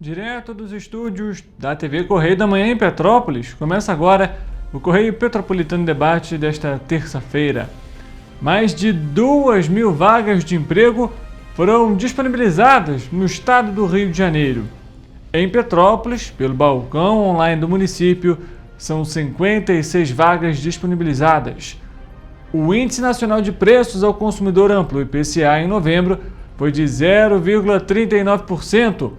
Direto dos estúdios da TV Correio da Manhã em Petrópolis, começa agora o Correio Petropolitano Debate desta terça-feira. Mais de 2.000 vagas de emprego foram disponibilizadas no estado do Rio de Janeiro. Em Petrópolis, pelo balcão online do município, são 56 vagas disponibilizadas. O Índice Nacional de Preços ao Consumidor Amplo, IPCA, em novembro, foi de 0,39%.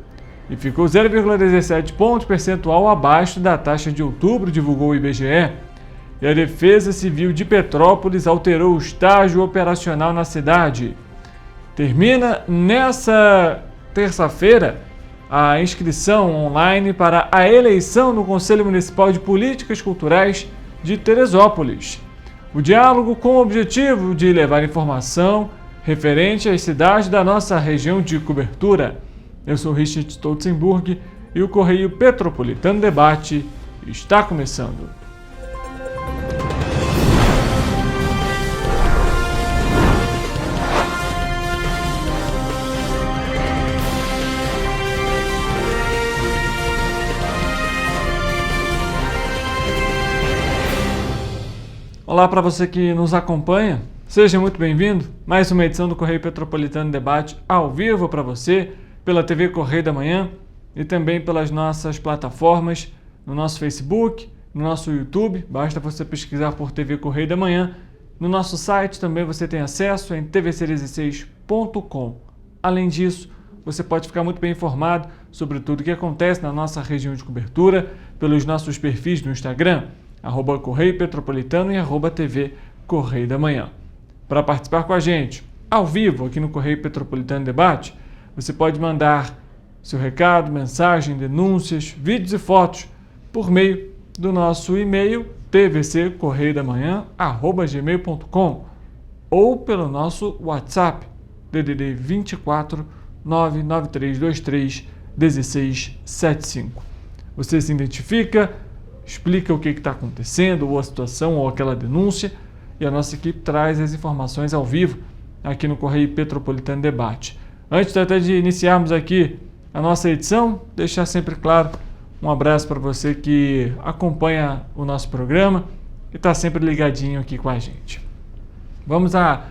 E ficou 0,17 pontos percentual abaixo da taxa de outubro, divulgou o IBGE. E a Defesa Civil de Petrópolis alterou o estágio operacional na cidade. Termina nessa terça-feira a inscrição online para a eleição no Conselho Municipal de Políticas Culturais de Teresópolis. O diálogo com o objetivo de levar informação referente às cidades da nossa região de cobertura. Eu sou Richard Stolzenburg e o Correio Petropolitano Debate está começando. Olá para você que nos acompanha, seja muito bem-vindo. Mais uma edição do Correio Petropolitano Debate ao vivo para você, pela TV Correio da Manhã e também pelas nossas plataformas, no nosso Facebook, no nosso YouTube, basta você pesquisar por TV Correio da Manhã. No nosso site também você tem acesso em tvc16.com. Além disso, você pode ficar muito bem informado sobre tudo o que acontece na nossa região de cobertura pelos nossos perfis no Instagram, @Correio Petropolitano e @TV Correio da Manhã. Para participar com a gente, ao vivo aqui no Correio Petropolitano Debate, você pode mandar seu recado, mensagem, denúncias, vídeos e fotos por meio do nosso e-mail tvccorreiodamanhã@gmail.com ou pelo nosso WhatsApp DDD 24 99323 1675. Você se identifica, explica o que está acontecendo, ou a situação, ou aquela denúncia, e a nossa equipe traz as informações ao vivo aqui no Correio Petropolitano Debate. Antes até de iniciarmos aqui a nossa edição, deixar sempre claro um abraço para você que acompanha o nosso programa e está sempre ligadinho aqui com a gente. Vamos à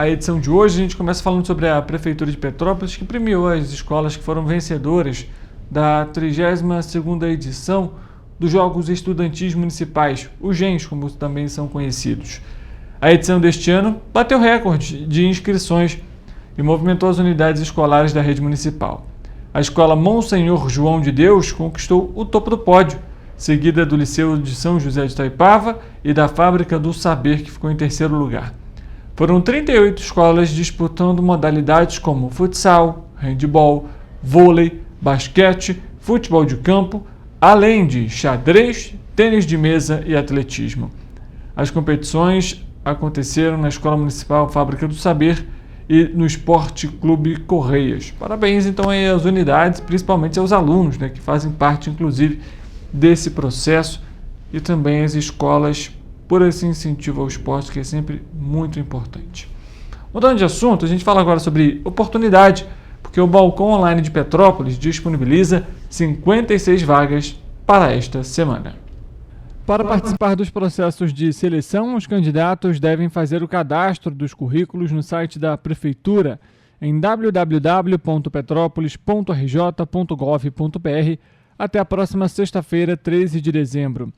edição de hoje. A gente começa falando sobre a Prefeitura de Petrópolis, que premiou as escolas que foram vencedoras da 32ª edição dos Jogos Estudantis Municipais, os GEMs, como também são conhecidos. A edição deste ano bateu recorde de inscrições e movimentou as unidades escolares da rede municipal. A escola Monsenhor João de Deus conquistou o topo do pódio, seguida do Liceu de São José de Itaipava e da Fábrica do Saber, que ficou em terceiro lugar. Foram 38 escolas disputando modalidades como futsal, handebol, vôlei, basquete, futebol de campo, além de xadrez, tênis de mesa e atletismo. As competições aconteceram na Escola Municipal Fábrica do Saber e no Esporte Clube Correias. Parabéns então aí às unidades, principalmente aos alunos, que fazem parte inclusive desse processo, e também às escolas por esse incentivo ao esporte, que é sempre muito importante. Mudando de assunto, a gente fala agora sobre oportunidade, porque o Balcão Online de Petrópolis disponibiliza 56 vagas para esta semana. Para participar dos processos de seleção, os candidatos devem fazer o cadastro dos currículos no site da Prefeitura em www.petropolis.rj.gov.br até a próxima sexta-feira, 13 de dezembro.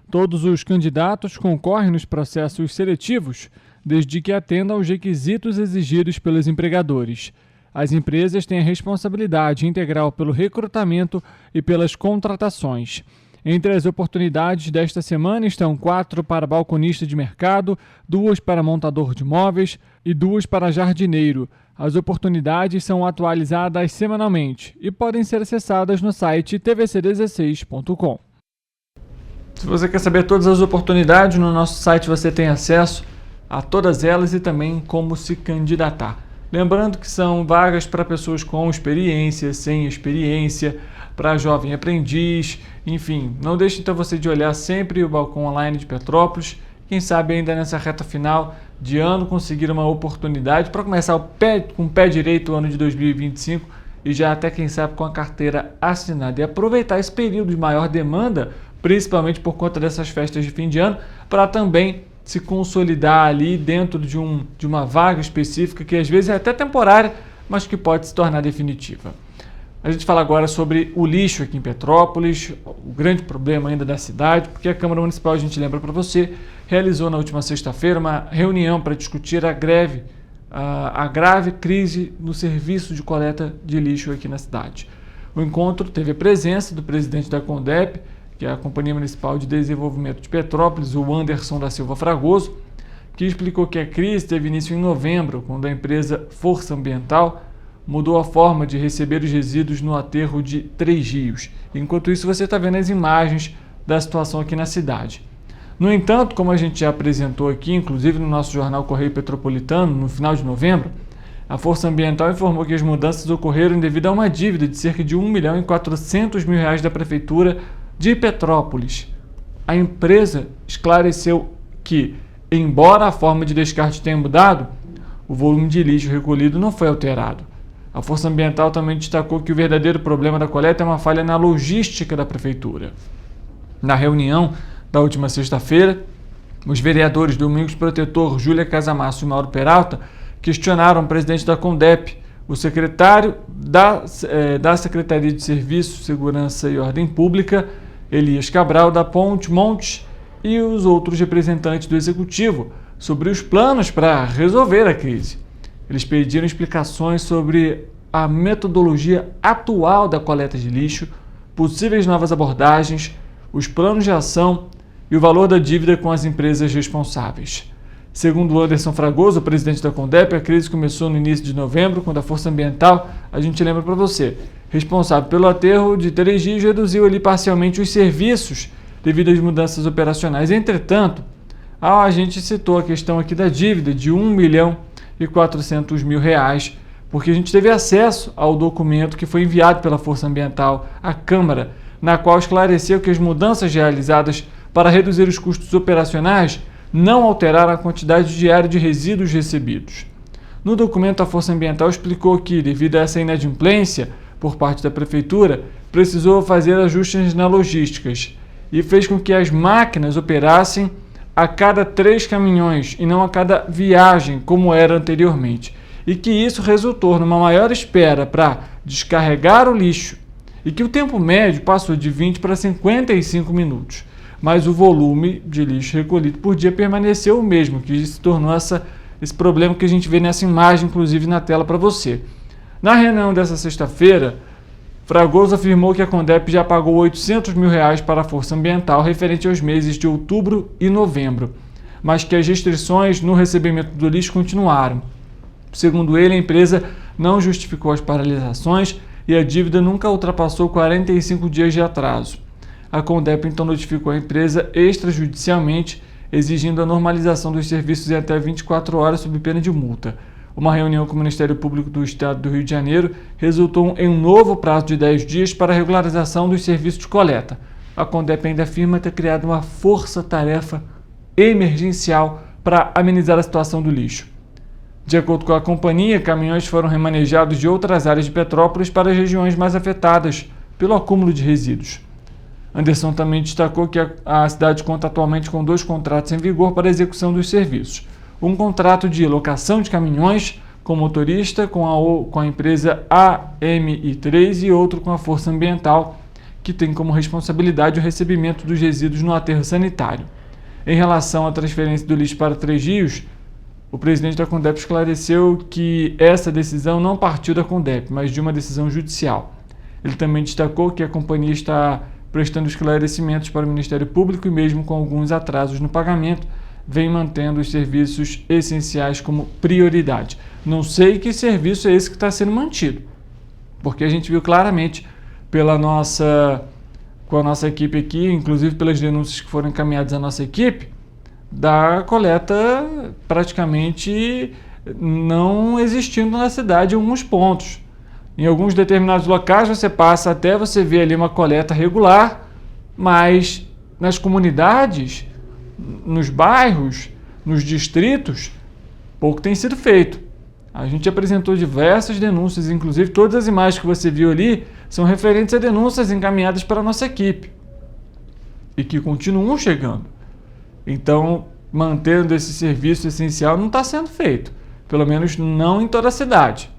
Todos os candidatos concorrem nos processos seletivos, desde que atendam aos requisitos exigidos pelos empregadores. As empresas têm a responsabilidade integral pelo recrutamento e pelas contratações. Entre as oportunidades desta semana estão 4 para balconista de mercado, 2 para montador de móveis e 2 para jardineiro. As oportunidades são atualizadas semanalmente e podem ser acessadas no site tvc16.com. Se você quer saber todas as oportunidades, no nosso site você tem acesso a todas elas e também como se candidatar. Lembrando que são vagas para pessoas com experiência, sem experiência, para jovem aprendiz, enfim. Não deixe então você de olhar sempre o Balcão Online de Petrópolis. Quem sabe ainda nessa reta final de ano conseguir uma oportunidade para começar com o pé direito o ano de 2025 e já até, quem sabe, com a carteira assinada. E aproveitar esse período de maior demanda, principalmente por conta dessas festas de fim de ano, para também se consolidar ali dentro de uma vaga específica que às vezes é até temporária, mas que pode se tornar definitiva. A gente fala agora sobre o lixo aqui em Petrópolis, o grande problema ainda da cidade, porque a Câmara Municipal, a gente lembra para você, realizou na última sexta-feira uma reunião para discutir a grave crise no serviço de coleta de lixo aqui na cidade. O encontro teve a presença do presidente da CONDEP, que é a Companhia Municipal de Desenvolvimento de Petrópolis, o Anderson da Silva Fragoso, que explicou que a crise teve início em novembro, quando a empresa Força Ambiental mudou a forma de receber os resíduos no aterro de Três Rios. Enquanto isso, você está vendo as imagens da situação aqui na cidade. No entanto, como a gente já apresentou aqui, inclusive no nosso jornal Correio Petropolitano, no final de novembro, a Força Ambiental informou que as mudanças ocorreram devido a uma dívida de cerca de R$1.400.000 da Prefeitura de Petrópolis. A empresa esclareceu que, embora a forma de descarte tenha mudado, o volume de lixo recolhido não foi alterado. A Força Ambiental também destacou que o verdadeiro problema da coleta é uma falha na logística da Prefeitura. Na reunião da última sexta-feira, os vereadores Domingos Protetor, Júlia Casamasso e Mauro Peralta questionaram o presidente da CONDEP, o secretário da Secretaria de Serviço, Segurança e Ordem Pública, Elias Cabral, da Ponte Montes, e os outros representantes do Executivo sobre os planos para resolver a crise. Eles pediram explicações sobre a metodologia atual da coleta de lixo, possíveis novas abordagens, os planos de ação e o valor da dívida com as empresas responsáveis. Segundo Anderson Fragoso, o presidente da CONDEP, a crise começou no início de novembro, quando a Força Ambiental, a gente lembra para você, responsável pelo aterro de Três Rios, reduziu ali parcialmente os serviços devido às mudanças operacionais. Entretanto, a gente citou a questão aqui da dívida de R$1.400.000, porque a gente teve acesso ao documento que foi enviado pela Força Ambiental à Câmara, na qual esclareceu que as mudanças realizadas para reduzir os custos operacionais não alteraram a quantidade diária de resíduos recebidos. No documento, a Força Ambiental explicou que, devido a essa inadimplência por parte da Prefeitura, precisou fazer ajustes na logísticas e fez com que as máquinas operassem a cada 3 caminhões e não a cada viagem, como era anteriormente, e que isso resultou numa maior espera para descarregar o lixo e que o tempo médio passou de 20 para 55 minutos, mas o volume de lixo recolhido por dia permaneceu o mesmo, que se tornou esse problema que a gente vê nessa imagem, inclusive na tela para você. Na reunião dessa sexta-feira, Fragoso afirmou que a CONDEP já pagou R$800.000 para a Força Ambiental referente aos meses de outubro e novembro, mas que as restrições no recebimento do lixo continuaram. Segundo ele, a empresa não justificou as paralisações e a dívida nunca ultrapassou 45 dias de atraso. A CONDEP então notificou a empresa extrajudicialmente, exigindo a normalização dos serviços em até 24 horas sob pena de multa. Uma reunião com o Ministério Público do Estado do Rio de Janeiro resultou em um novo prazo de 10 dias para a regularização dos serviços de coleta. A CONDEP ainda afirma ter criado uma força-tarefa emergencial para amenizar a situação do lixo. De acordo com a companhia, caminhões foram remanejados de outras áreas de Petrópolis para as regiões mais afetadas pelo acúmulo de resíduos. Anderson também destacou que a cidade conta atualmente com 2 contratos em vigor para a execução dos serviços. Um contrato de locação de caminhões com motorista com a empresa AMI3 e outro com a Força Ambiental, que tem como responsabilidade o recebimento dos resíduos no aterro sanitário. Em relação à transferência do lixo para Três Rios, o presidente da CONDEP esclareceu que essa decisão não partiu da CONDEP, mas de uma decisão judicial. Ele também destacou que a companhia está prestando esclarecimentos para o Ministério Público e, mesmo com alguns atrasos no pagamento, vem mantendo os serviços essenciais como prioridade. Não sei que serviço é esse que está sendo mantido, porque a gente viu claramente com a nossa equipe aqui, inclusive pelas denúncias que foram encaminhadas à nossa equipe, da coleta praticamente não existindo na cidade em alguns pontos. Em alguns determinados locais você passa até você vê ali uma coleta regular, mas nas comunidades, nos bairros, nos distritos, pouco tem sido feito. A gente apresentou diversas denúncias, inclusive todas as imagens que você viu ali são referentes a denúncias encaminhadas para a nossa equipe e que continuam chegando. Então, mantendo esse serviço essencial não está sendo feito, pelo menos não em toda a cidade.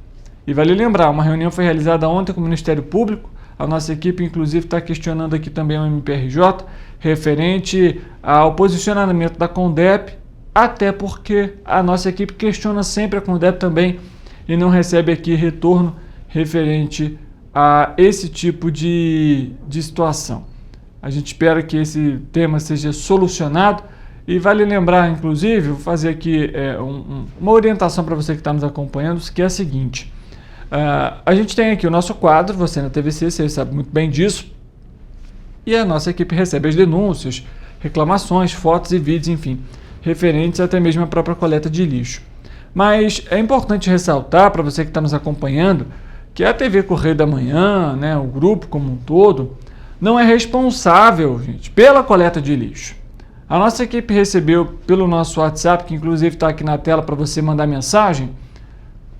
E vale lembrar, uma reunião foi realizada ontem com o Ministério Público, a nossa equipe inclusive está questionando aqui também o MPRJ, referente ao posicionamento da CONDEP, até porque a nossa equipe questiona sempre a CONDEP também e não recebe aqui retorno referente a esse tipo de situação. A gente espera que esse tema seja solucionado e vale lembrar, inclusive, vou fazer aqui uma orientação para você que está nos acompanhando, que é a seguinte. A gente tem aqui o nosso quadro, você na TVC, você sabe muito bem disso, e a nossa equipe recebe as denúncias, reclamações, fotos e vídeos, enfim, referentes até mesmo à própria coleta de lixo. Mas é importante ressaltar para você que está nos acompanhando que a TV Correio da Manhã, né, o grupo como um todo, não é responsável, gente, pela coleta de lixo. A nossa equipe recebeu pelo nosso WhatsApp, que inclusive está aqui na tela para você mandar mensagem,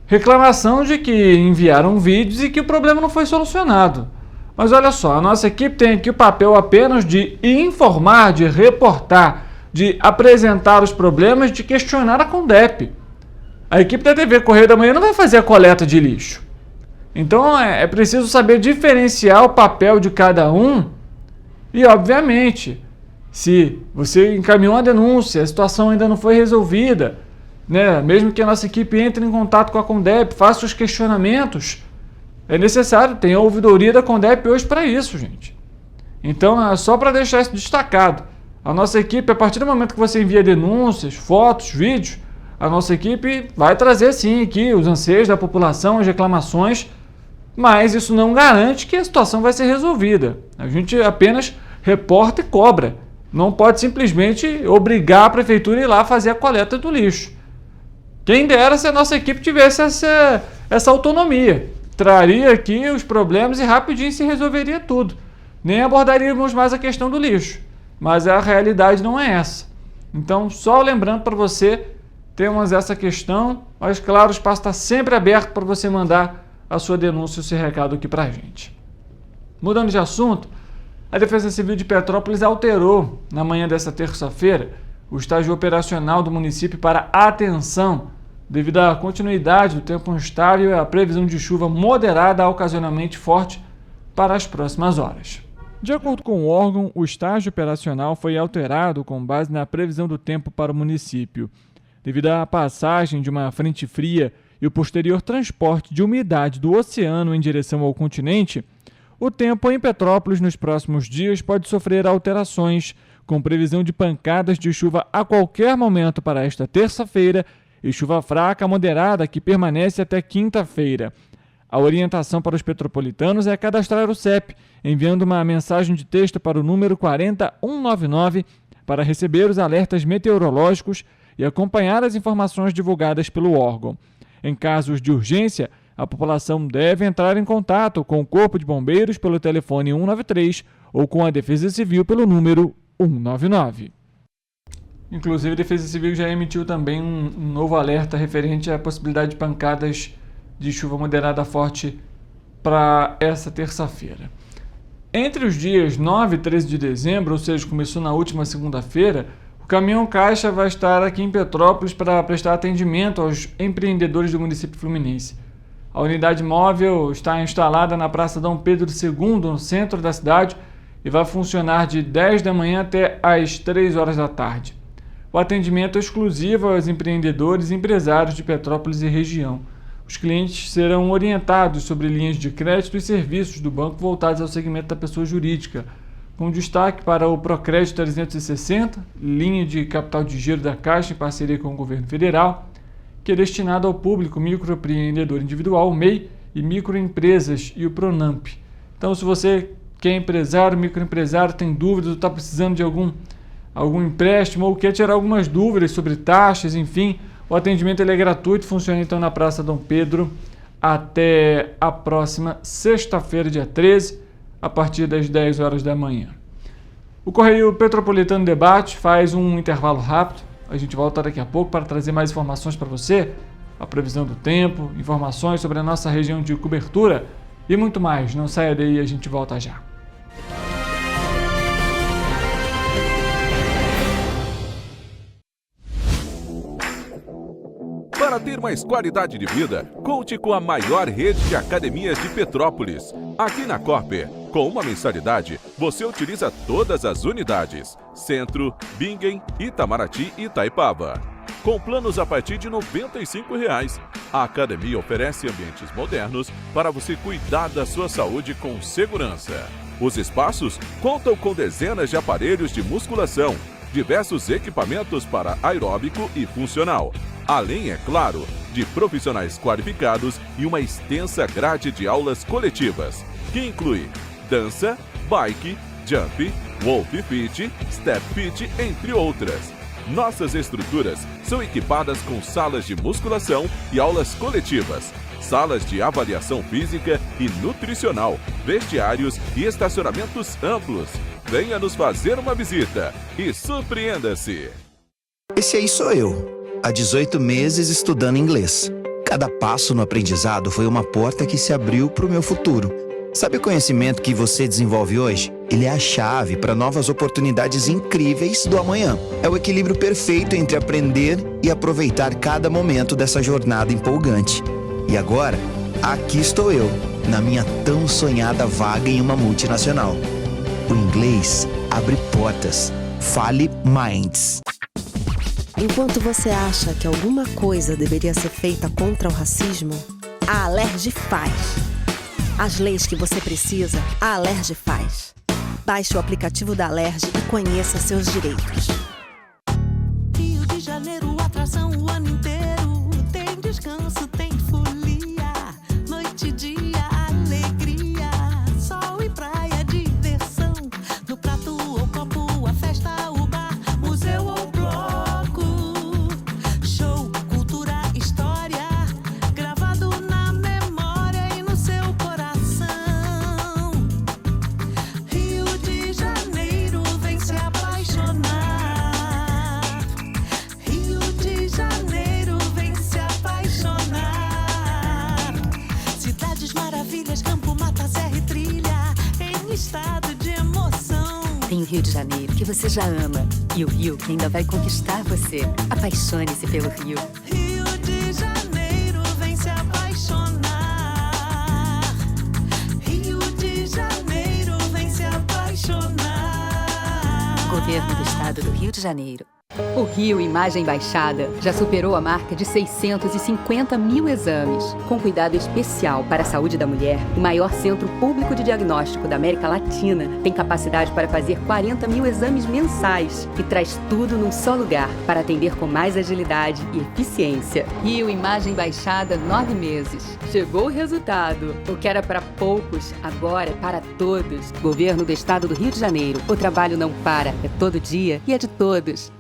reclamação de que enviaram vídeos e que o problema não foi solucionado. Mas olha só, a nossa equipe tem aqui o papel apenas de informar, de reportar, de apresentar os problemas, de questionar a CONDEP. A equipe da TV Correio da Manhã não vai fazer a coleta de lixo. Então é preciso saber diferenciar o papel de cada um e, obviamente, se você encaminhou uma denúncia, a situação ainda não foi resolvida, né? Mesmo que a nossa equipe entre em contato com a CONDEP, faça os questionamentos, é necessário, tem a ouvidoria da CONDEP hoje para isso, gente. Então, é só para deixar isso destacado. A nossa equipe, a partir do momento que você envia denúncias, fotos, vídeos, a nossa equipe vai trazer sim aqui os anseios da população, as reclamações, mas isso não garante que a situação vai ser resolvida. A gente apenas reporta e cobra. Não pode simplesmente obrigar a prefeitura a ir lá fazer a coleta do lixo. Quem dera se a nossa equipe tivesse essa autonomia. Traria aqui os problemas e rapidinho se resolveria tudo. Nem abordaríamos mais a questão do lixo. Mas a realidade não é essa. Então, só lembrando para você, temos essa questão, mas claro, o espaço está sempre aberto para você mandar a sua denúncia, o seu recado aqui para a gente. Mudando de assunto, a Defesa Civil de Petrópolis alterou, na manhã desta terça-feira, o estágio operacional do município para atenção, devido à continuidade do tempo instável e à previsão de chuva moderada a ocasionalmente forte para as próximas horas. De acordo com o órgão, o estágio operacional foi alterado com base na previsão do tempo para o município. Devido à passagem de uma frente fria e o posterior transporte de umidade do oceano em direção ao continente, o tempo em Petrópolis nos próximos dias pode sofrer alterações, com previsão de pancadas de chuva a qualquer momento para esta terça-feira e chuva fraca moderada que permanece até quinta-feira. A orientação para os petropolitanos é cadastrar o CEP, enviando uma mensagem de texto para o número 40199 para receber os alertas meteorológicos e acompanhar as informações divulgadas pelo órgão. Em casos de urgência, a população deve entrar em contato com o Corpo de Bombeiros pelo telefone 193 ou com a Defesa Civil pelo número 199. Inclusive, a Defesa Civil já emitiu também um novo alerta referente à possibilidade de pancadas de chuva moderada forte para essa terça-feira. Entre os dias 9 e 13 de dezembro, ou seja, começou na última segunda-feira, o caminhão caixa vai estar aqui em Petrópolis para prestar atendimento aos empreendedores do município fluminense. A unidade móvel está instalada na Praça Dom Pedro II, no centro da cidade, e vai funcionar de 10 da manhã até às 3 horas da tarde. O atendimento é exclusivo aos empreendedores e empresários de Petrópolis e região. Os clientes serão orientados sobre linhas de crédito e serviços do banco voltados ao segmento da pessoa jurídica, com destaque para o Procrédito 360, linha de capital de giro da Caixa em parceria com o governo federal, que é destinado ao público microempreendedor individual, MEI, e microempresas, e o Pronamp. Então, se você que é empresário, microempresário, tem dúvidas ou está precisando de algum empréstimo ou quer tirar algumas dúvidas sobre taxas, enfim, o atendimento ele é gratuito, funciona então na Praça Dom Pedro até a próxima sexta-feira, dia 13, a partir das 10 horas da manhã. O Correio Petropolitano Debate faz um intervalo rápido. A gente volta daqui a pouco para trazer mais informações para você. a previsão do tempo, informações sobre a nossa região de cobertura e muito mais. Não saia daí, a gente volta já. Para ter mais qualidade de vida, conte com a maior rede de academias de Petrópolis. Aqui na Corper, com uma mensalidade, você utiliza todas as unidades: Centro, Bingen, Itamaraty e Itaipava. Com planos a partir de R$ 95,00. A academia oferece ambientes modernos para você cuidar da sua saúde com segurança. Os espaços contam com dezenas de aparelhos de musculação, diversos equipamentos para aeróbico e funcional, além, é claro, de profissionais qualificados e uma extensa grade de aulas coletivas, que inclui dança, bike, jump, wolf fit, step fit, entre outras. Nossas estruturas são equipadas com salas de musculação e aulas coletivas, salas de avaliação física e nutricional, vestiários e estacionamentos amplos. Venha nos fazer uma visita e surpreenda-se! Esse aí sou eu, há 18 meses estudando inglês. Cada passo no aprendizado foi uma porta que se abriu para o meu futuro. Sabe o conhecimento que você desenvolve hoje? Ele é a chave para novas oportunidades incríveis do amanhã. É o equilíbrio perfeito entre aprender e aproveitar cada momento dessa jornada empolgante. E agora, aqui estou eu, na minha tão sonhada vaga em uma multinacional. O inglês abre portas. Fale Minds. Enquanto você acha que alguma coisa deveria ser feita contra o racismo, a Alerj faz. As leis que você precisa, a Alerj faz. Baixe o aplicativo da Alerj e conheça seus direitos. Rio de Janeiro, atração o ano inteiro. Tem descanso, tem folia. Noite e dia, alegria. Sol e praia, diversão. No prato ou copo, a festa, o bar, museu ou bloco. Show, cultura, história. Gravado na memória e no seu coração. Rio de Janeiro, vem se apaixonar. Rio de Janeiro, vem se apaixonar. Cidades maravilhas, campo, mata, serra e trilha, em estado de emoção. Tem o Rio de Janeiro, que você já ama, e o Rio que ainda vai conquistar você. Apaixone-se pelo Rio. Rio de Janeiro, vem se apaixonar. Rio de Janeiro, vem se apaixonar. Governo do Estado do Rio de Janeiro. O Rio Imagem Baixada já superou a marca de 650 mil exames. Com cuidado especial para a saúde da mulher, o maior centro público de diagnóstico da América Latina tem capacidade para fazer 40 mil exames mensais e traz tudo num só lugar para atender com mais agilidade e eficiência. Rio Imagem Baixada, 9 meses. Chegou o resultado. O que era para poucos, agora é para todos. Governo do Estado do Rio de Janeiro. O trabalho não para, é todo dia e é de todos.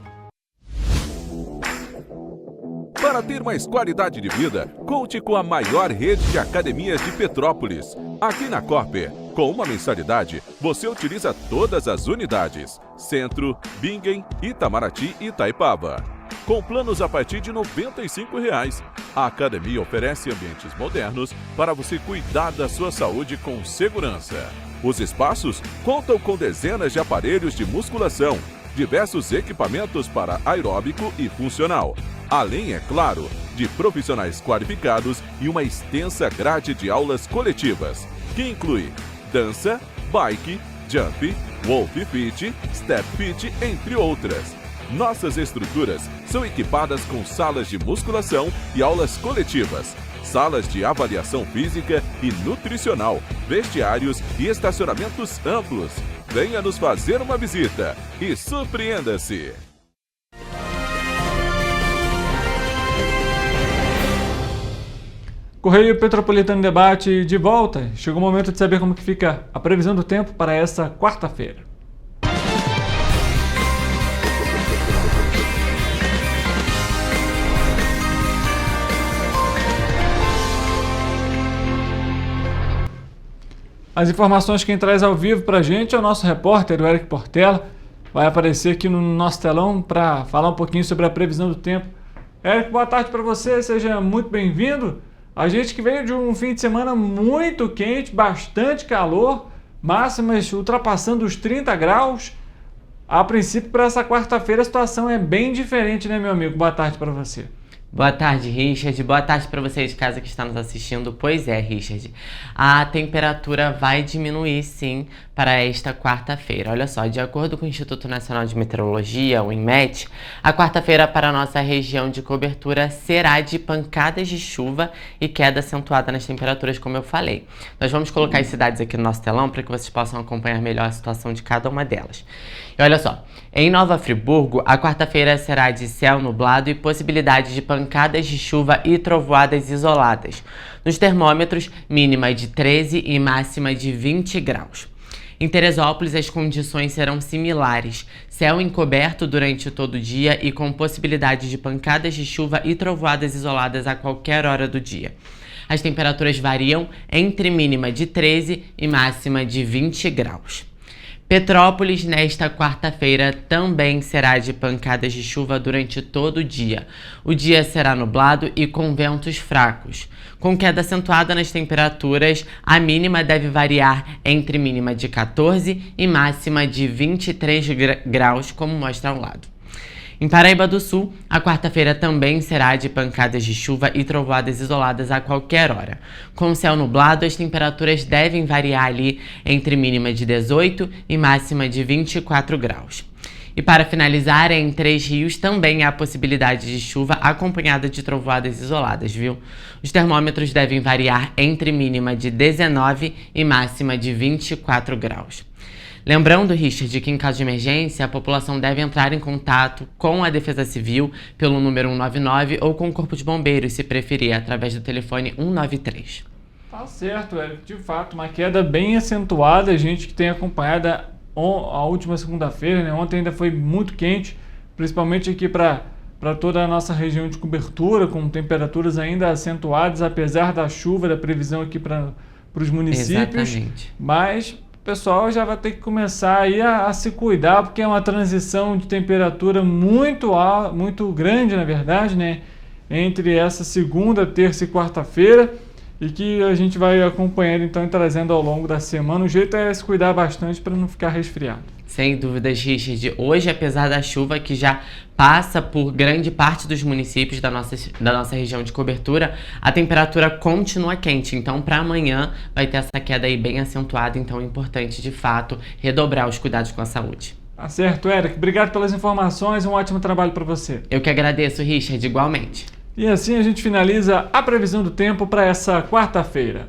Para ter mais qualidade de vida, conte com a maior rede de academias de Petrópolis. Aqui na Corper, com uma mensalidade, você utiliza todas as unidades: Centro, Bingen, Itamaraty e Itaipava. Com planos a partir de R$ 95,00. A academia oferece ambientes modernos para você cuidar da sua saúde com segurança. Os espaços contam com dezenas de aparelhos de musculação, diversos equipamentos para aeróbico e funcional, além, é claro, de profissionais qualificados e uma extensa grade de aulas coletivas, que inclui dança, bike, jump, wolf fit, step fit, entre outras. Nossas estruturas são equipadas com salas de musculação e aulas coletivas, salas de avaliação física e nutricional, vestiários e estacionamentos amplos. Venha nos fazer uma visita e surpreenda-se! Correio Petropolitano Debate de volta. Chegou o momento de saber como que fica a previsão do tempo para essa quarta-feira. As informações quem traz ao vivo para a gente é o nosso repórter, o Eric Portela. Vai aparecer aqui no nosso telão para falar um pouquinho sobre a previsão do tempo Érico, boa tarde para você, seja muito bem-vindo. A gente que veio de um fim de semana muito quente, bastante calor, máximas ultrapassando os 30 graus. A princípio, para essa quarta-feira, a situação é bem diferente, né, meu amigo? Boa tarde para você. Boa tarde, Richard. Boa tarde para você de casa que está nos assistindo. Pois é, Richard, a temperatura vai diminuir sim para esta quarta-feira. Olha só, de acordo com o Instituto Nacional de Meteorologia, o INMET, a quarta-feira para a nossa região de cobertura será de pancadas de chuva e queda acentuada nas temperaturas, como eu falei. Nós vamos colocar as cidades aqui no nosso telão para que vocês possam acompanhar melhor a situação de cada uma delas. E olha só, em Nova Friburgo, a quarta-feira será de céu nublado e possibilidade de pancadas de chuva e trovoadas isoladas. Nos termômetros, mínima de 13 e máxima de 20 graus. Em Teresópolis, as condições serão similares. Céu encoberto durante todo o dia e com possibilidade de pancadas de chuva e trovoadas isoladas a qualquer hora do dia. As temperaturas variam entre mínima de 13 e máxima de 20 graus. Petrópolis, nesta quarta-feira, também será de pancadas de chuva durante todo o dia. O dia será nublado e com ventos fracos. Com queda acentuada nas temperaturas, a mínima deve variar entre mínima de 14 e máxima de 23 graus, como mostra ao lado. Em Paraíba do Sul, a quarta-feira também será de pancadas de chuva e trovoadas isoladas a qualquer hora. Com o céu nublado, as temperaturas devem variar ali entre mínima de 18 e máxima de 24 graus. E para finalizar, em Três Rios também há possibilidade de chuva acompanhada de trovoadas isoladas, viu? Os termômetros devem variar entre mínima de 19 e máxima de 24 graus. Lembrando, Richard, que em caso de emergência, a população deve entrar em contato com a Defesa Civil pelo número 199 ou com o Corpo de Bombeiros, se preferir, através do telefone 193. Tá certo, Érico. De fato, uma queda bem acentuada. A gente que tem acompanhado a última segunda-feira, né? Ontem ainda foi muito quente, principalmente aqui para toda a nossa região de cobertura, com temperaturas ainda acentuadas, apesar da chuva, da previsão aqui para os municípios. Exatamente. Mas o pessoal já vai ter que começar aí a se cuidar, porque é uma transição de temperatura muito grande, na verdade, né? Entre essa segunda, terça e quarta-feira, e que a gente vai acompanhando então e trazendo ao longo da semana. O jeito é se cuidar bastante para não ficar resfriado. Sem dúvidas, Richard. Hoje, apesar da chuva que já passa por grande parte dos municípios da nossa região de cobertura, a temperatura continua quente. Então, para amanhã vai ter essa queda aí bem acentuada. Então, é importante, de fato, redobrar os cuidados com a saúde. Tá certo, Érico. Obrigado pelas informações. Um ótimo trabalho para você. Eu que agradeço, Richard, igualmente. E assim a gente finaliza a previsão do tempo para essa quarta-feira.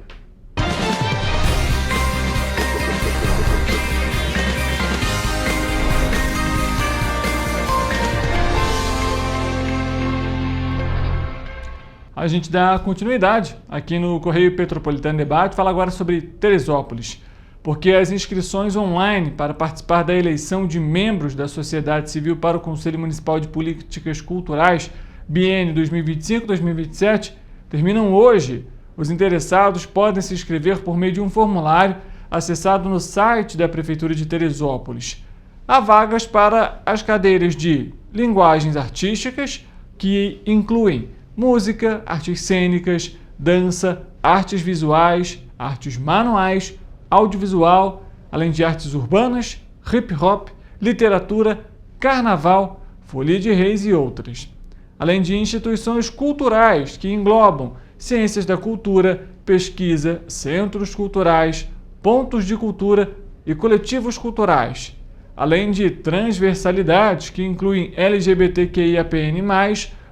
A gente dá continuidade aqui no Correio Petropolitano Debate. Fala agora sobre Teresópolis, porque as inscrições online para participar da eleição de membros da sociedade civil para o Conselho Municipal de Políticas Culturais biênio 2025-2027 terminam hoje. Os interessados podem se inscrever por meio de um formulário acessado no site da Prefeitura de Teresópolis. Há vagas para as cadeiras de linguagens artísticas, que incluem música, artes cênicas, dança, artes visuais, artes manuais, audiovisual, além de artes urbanas, hip hop, literatura, carnaval, folia de reis e outras. Além de instituições culturais que englobam ciências da cultura, pesquisa, centros culturais, pontos de cultura e coletivos culturais. Além de transversalidades que incluem LGBTQIAPN+,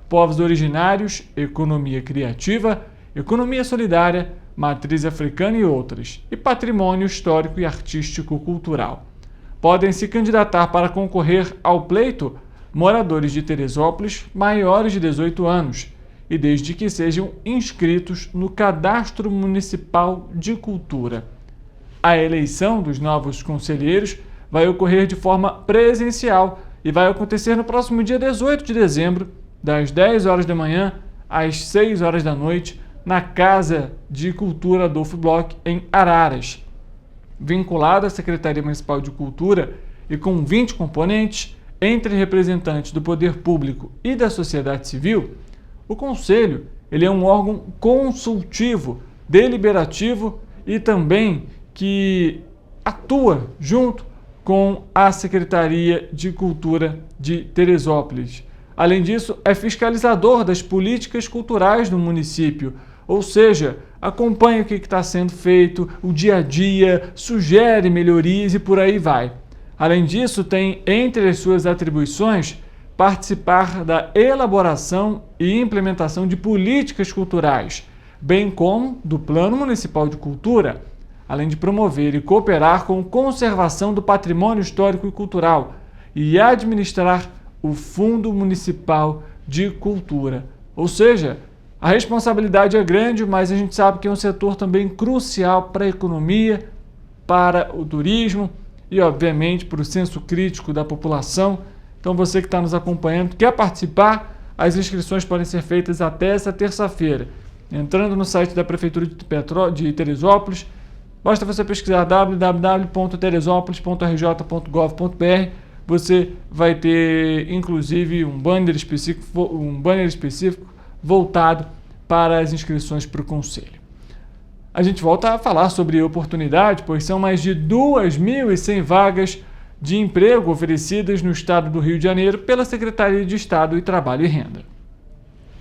povos originários, economia criativa, economia solidária, matriz africana e outras, e patrimônio histórico e artístico cultural. Podem se candidatar para concorrer ao pleito moradores de Teresópolis maiores de 18 anos e desde que sejam inscritos no Cadastro Municipal de Cultura. A eleição dos novos conselheiros vai ocorrer de forma presencial e vai acontecer no próximo dia 18 de dezembro, das 10 horas da manhã às 6 horas da noite, na Casa de Cultura Adolfo Bloch, em Araras. Vinculado à Secretaria Municipal de Cultura e com 20 componentes, entre representantes do poder público e da sociedade civil, O Conselho ele é um órgão consultivo, deliberativo e também que atua junto com a Secretaria de Cultura de Teresópolis. Além disso, é fiscalizador das políticas culturais do município, ou seja, acompanha o que está sendo feito, o dia a dia, sugere melhorias e por aí vai. Além disso, tem entre as suas atribuições participar da elaboração e implementação de políticas culturais, bem como do Plano Municipal de Cultura, além de promover e cooperar com a conservação do patrimônio histórico e cultural e administrar o Fundo Municipal de Cultura. Ou seja, a responsabilidade é grande, mas a gente sabe que é um setor também crucial para a economia, para o turismo e, obviamente, para o senso crítico da população. Então, você que está nos acompanhando, quer participar, as inscrições podem ser feitas até essa terça-feira. Entrando no site da Prefeitura de Teresópolis, basta você pesquisar www.teresópolis.rj.gov.br. Você vai ter, inclusive, um banner específico voltado para as inscrições para o Conselho. A gente volta a falar sobre oportunidade, pois são mais de 2.100 vagas de emprego oferecidas no estado do Rio de Janeiro pela Secretaria de Estado de Trabalho e Renda.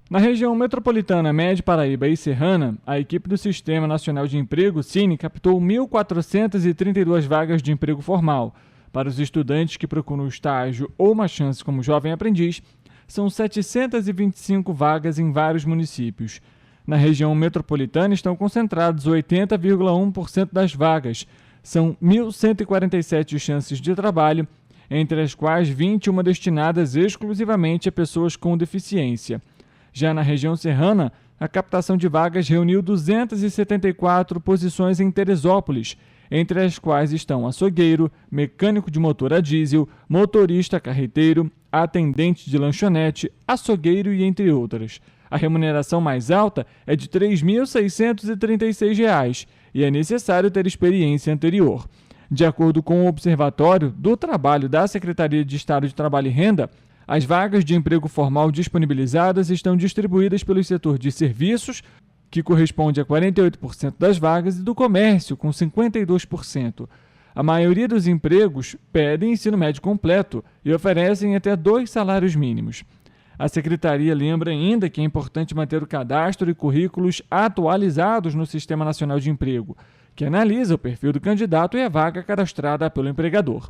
Na região metropolitana Média Paraíba e Serrana, a equipe do Sistema Nacional de Emprego, SINE, captou 1.432 vagas de emprego formal. Para os estudantes que procuram estágio ou uma chance como jovem aprendiz, são 725 vagas em vários municípios. Na região metropolitana estão concentrados 80,1% das vagas. São 1.147 chances de trabalho, entre as quais 21 destinadas exclusivamente a pessoas com deficiência. Já na região serrana, a captação de vagas reuniu 274 posições em Teresópolis, entre as quais estão açougueiro, mecânico de motor a diesel, motorista carreteiro, atendente de lanchonete, açougueiro e entre outras. A remuneração mais alta é de R$ 3.636 e é necessário ter experiência anterior. De acordo com o Observatório do Trabalho da Secretaria de Estado de Trabalho e Renda, as vagas de emprego formal disponibilizadas estão distribuídas pelo setor de serviços, que corresponde a 48% das vagas, e do comércio, com 52%. A maioria dos empregos pedem ensino médio completo e oferecem até 2 salários mínimos. A Secretaria lembra ainda que é importante manter o cadastro e currículos atualizados no Sistema Nacional de Emprego, que analisa o perfil do candidato e a vaga cadastrada pelo empregador.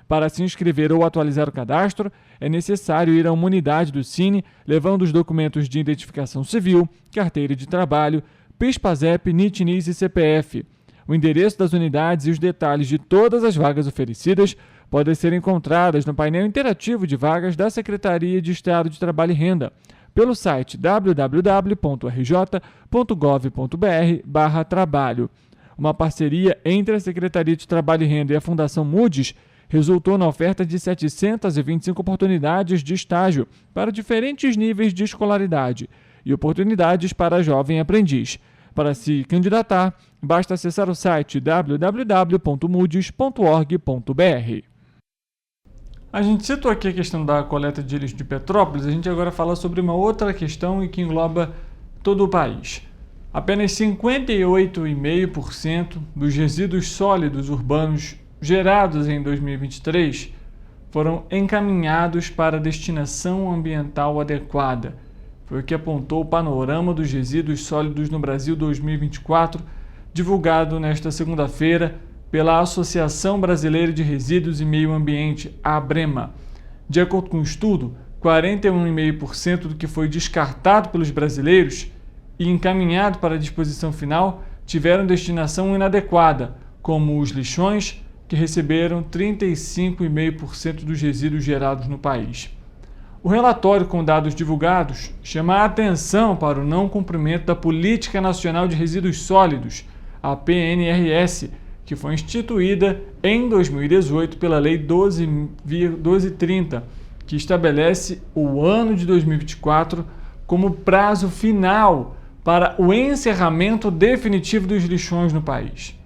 Para se inscrever ou atualizar o cadastro, é necessário ir a uma unidade do SINE, levando os documentos de identificação civil, carteira de trabalho, PIS/PASEP, NIT/NIS e CPF. O endereço das unidades e os detalhes de todas as vagas oferecidas podem ser encontradas no painel interativo de vagas da Secretaria de Estado de Trabalho e Renda, pelo site www.rj.gov.br/trabalho. Uma parceria entre a Secretaria de Trabalho e Renda e a Fundação Moody's resultou na oferta de 725 oportunidades de estágio para diferentes níveis de escolaridade e oportunidades para jovem aprendiz. Para se candidatar, basta acessar o site www.moodys.org.br. A gente citou aqui a questão da coleta de lixo de Petrópolis, a gente agora fala sobre uma outra questão e que engloba todo o país. Apenas 58,5% dos resíduos sólidos urbanos gerados em 2023 foram encaminhados para destinação ambiental adequada. Foi o que apontou o Panorama dos Resíduos Sólidos no Brasil 2024, divulgado nesta segunda-feira pela Associação Brasileira de Resíduos e Meio Ambiente, a ABREMA. De acordo com o estudo, 41,5% do que foi descartado pelos brasileiros e encaminhado para a disposição final tiveram destinação inadequada, como os lixões, que receberam 35,5% dos resíduos gerados no país. O relatório com dados divulgados chama a atenção para o não cumprimento da Política Nacional de Resíduos Sólidos, a PNRS, que foi instituída em 2018 pela Lei 1230, que estabelece o ano de 2024 como prazo final para o encerramento definitivo dos lixões no país.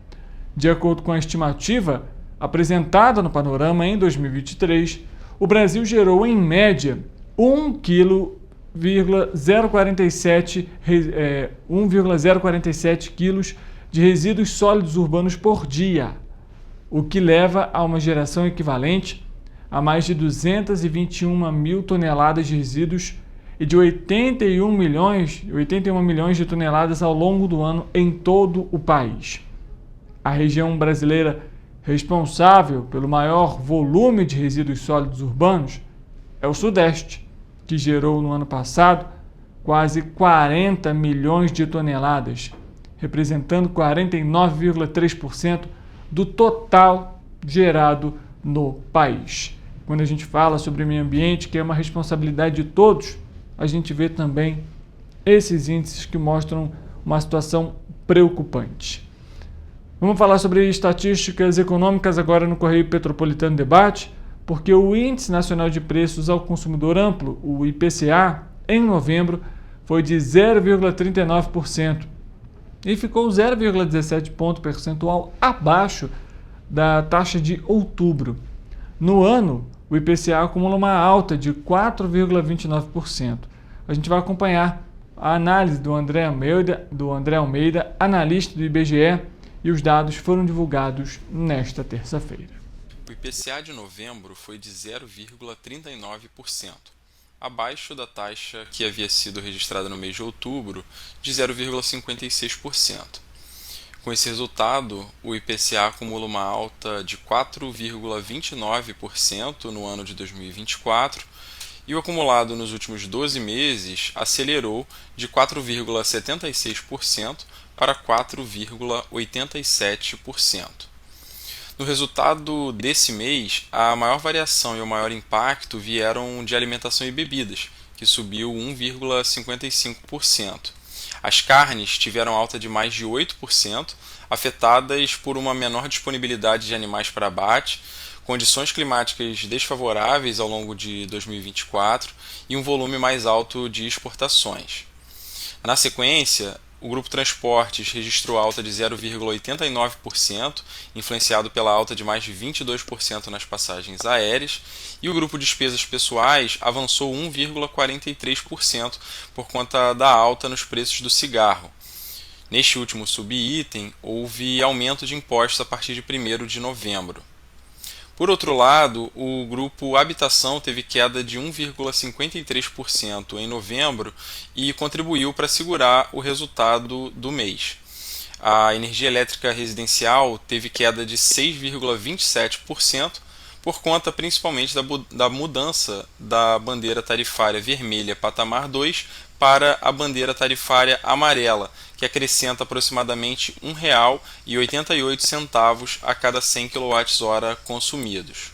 De acordo com a estimativa apresentada no Panorama em 2023, o Brasil gerou, em média, 1 quilo 1,047 quilos de resíduos sólidos urbanos por dia, o que leva a uma geração equivalente a mais de 221 mil toneladas de resíduos e de 81 milhões de toneladas ao longo do ano em todo o país. A região brasileira responsável pelo maior volume de resíduos sólidos urbanos é o Sudeste, que gerou no ano passado quase 40 milhões de toneladas, representando 49,3% do total gerado no país. Quando a gente fala sobre meio ambiente, que é uma responsabilidade de todos, a gente vê também esses índices que mostram uma situação preocupante. Vamos falar sobre estatísticas econômicas agora no Correio Petropolitano Debate, porque o Índice Nacional de Preços ao Consumidor Amplo, o IPCA, em novembro foi de 0,39% e ficou 0,17 ponto percentual abaixo da taxa de outubro. No ano, o IPCA acumula uma alta de 4,29%. A gente vai acompanhar a análise do André Almeida, analista do IBGE, e os dados foram divulgados nesta terça-feira. O IPCA de novembro foi de 0,39%, abaixo da taxa que havia sido registrada no mês de outubro, de 0,56%. Com esse resultado, o IPCA acumula uma alta de 4,29% no ano de 2024 e o acumulado nos últimos 12 meses acelerou de 4,76% para 4,87%. No resultado desse mês, a maior variação e o maior impacto vieram de alimentação e bebidas, que subiu 1,55%. As carnes tiveram alta de mais de 8%, afetadas por uma menor disponibilidade de animais para abate, condições climáticas desfavoráveis ao longo de 2024 e um volume mais alto de exportações. Na sequência, o grupo Transportes registrou alta de 0,89%, influenciado pela alta de mais de 22% nas passagens aéreas, e o grupo Despesas Pessoais avançou 1,43% por conta da alta nos preços do cigarro. Neste último subitem, houve aumento de impostos a partir de 1º de novembro. Por outro lado, o grupo Habitação teve queda de 1,53% em novembro e contribuiu para segurar o resultado do mês. A energia elétrica residencial teve queda de 6,27%, por conta principalmente da mudança da bandeira tarifária vermelha patamar 2 para a bandeira tarifária amarela, que acrescenta aproximadamente R$ 1,88 a cada 100 kWh consumidos.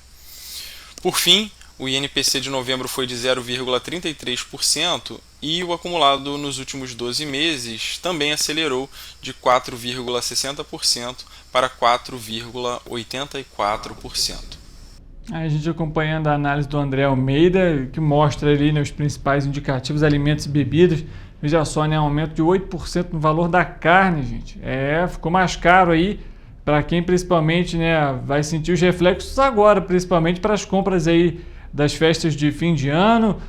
Por fim, o INPC de novembro foi de 0,33% e o acumulado nos últimos 12 meses também acelerou de 4,60% para 4,84%. A gente acompanhando a análise do André Almeida, que mostra ali, né, os principais indicativos, alimentos e bebidas. Veja só, né, aumento de 8% no valor da carne, gente. Ficou mais caro aí para quem principalmente, né, vai sentir os reflexos agora, principalmente para as compras aí das festas de fim de ano,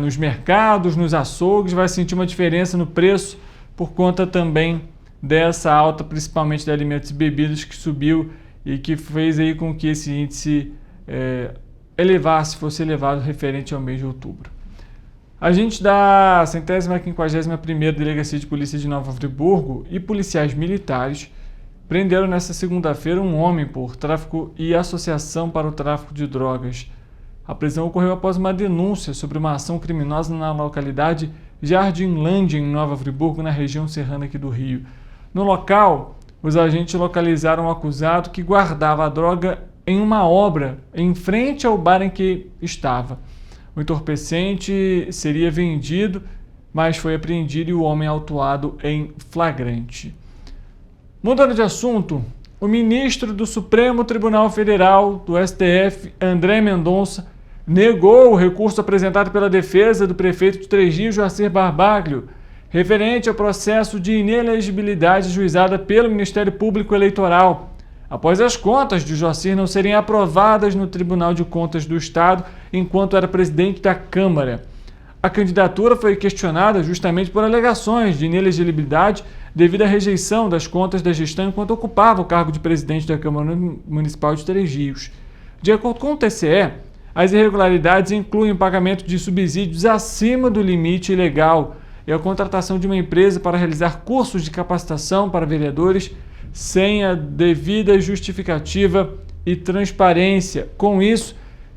nos mercados, nos açougues, vai sentir uma diferença no preço por conta também dessa alta, principalmente de alimentos e bebidas, que subiu e que fez aí com que esse índice fosse elevado referente ao mês de outubro. Agentes da 151ª Delegacia de Polícia de Nova Friburgo e policiais militares prenderam nesta segunda-feira um homem por tráfico e associação para o tráfico de drogas. A prisão ocorreu após uma denúncia sobre uma ação criminosa na localidade Jardinlândia, em Nova Friburgo, na região serrana aqui do Rio. No local, os agentes localizaram um acusado que guardava a droga em uma obra em frente ao bar em que estava. O entorpecente seria vendido, mas foi apreendido e o homem autuado em flagrante. Mudando de assunto, o ministro do Supremo Tribunal Federal, do STF, André Mendonça, negou o recurso apresentado pela defesa do prefeito de Três Rios, Joacir Barbaglio, referente ao processo de inelegibilidade juizada pelo Ministério Público Eleitoral, após as contas de Joacir não serem aprovadas no Tribunal de Contas do Estado enquanto era presidente da Câmara. A candidatura foi questionada justamente por alegações de inelegibilidade devido à rejeição das contas da gestão enquanto ocupava o cargo de presidente da Câmara Municipal de Três Rios. De acordo com o TCE, as irregularidades incluem o pagamento de subsídios acima do limite legal e a contratação de uma empresa para realizar cursos de capacitação para vereadores sem a devida justificativa e transparência. Com isso,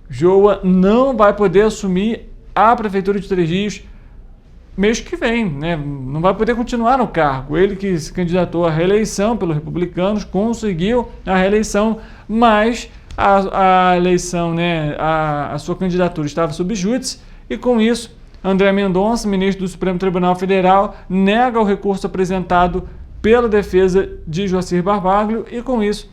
Joa não vai poder assumir a Prefeitura de Três Rios mês que vem, né? Não vai poder continuar no cargo. Ele que se candidatou à reeleição pelos republicanos, conseguiu a reeleição, mas a eleição, né, a sua candidatura estava sob júdice e com isso, André Mendonça, ministro do Supremo Tribunal Federal, nega o recurso apresentado pela defesa de Joacir Barbaglio e com isso